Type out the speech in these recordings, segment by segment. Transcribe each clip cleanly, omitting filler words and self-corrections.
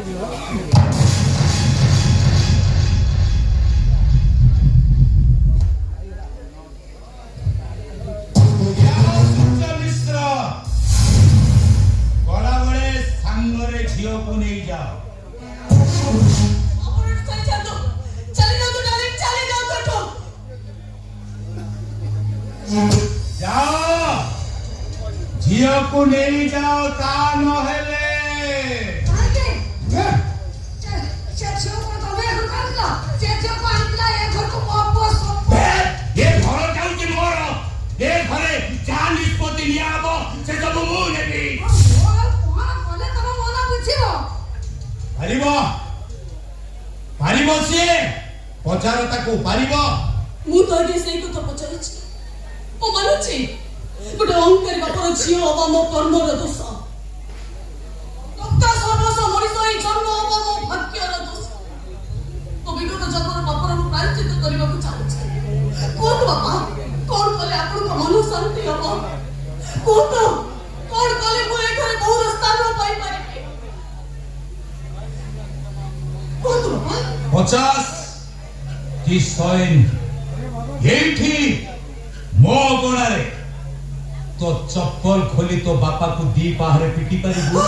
झियो को नहीं जाओ ता नहेले ये घर जाउची मोर ए घरे जा निष्पत्ति नियाबो से सब मु नेबी पारिबो पारिबो से पचार ताको पारिबो मु तो आगे से को तो पचारछि ओ मानुछि गोटे अहंकारी बापर झियो हवा मो कर्मर दोष भक्ता सर्वस मनीष ही जन्म हवा मो भाग्यर दोष तो विगत जन्मर बापर मु प्रायश्चित करबा को चाहछि कोन बापा कोन कले आपन को मन शांति हबो कोन कले मु ए घरे बहुत स्थान पाई पारिबे कोन बापा 50 की सॉइन एठी मो गोणारे तो चप्पल खोली तो बापा को दी पाहरे पिटी पारिबो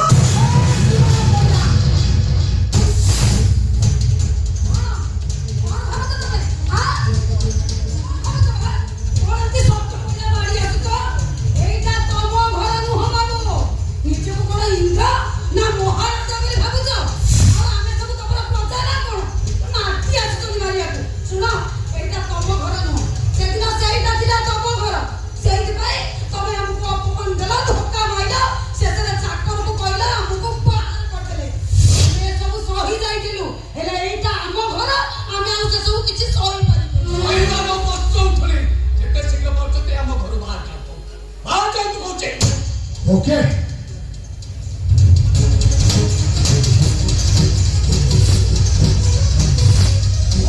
ओके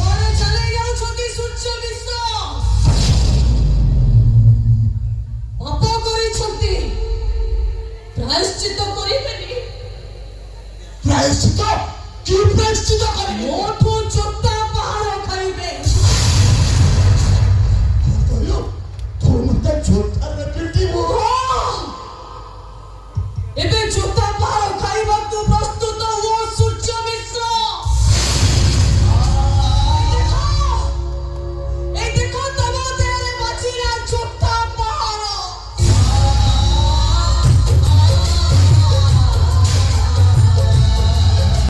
ओरे चले जाओ छोटी सुच्च विश्व पाप करी छथि प्रायश्चित करिबेनी प्रायश्चित की प्रायश्चित करी मोठो छोटा पहाड़ खाइबे बोलो तुम तो छोटा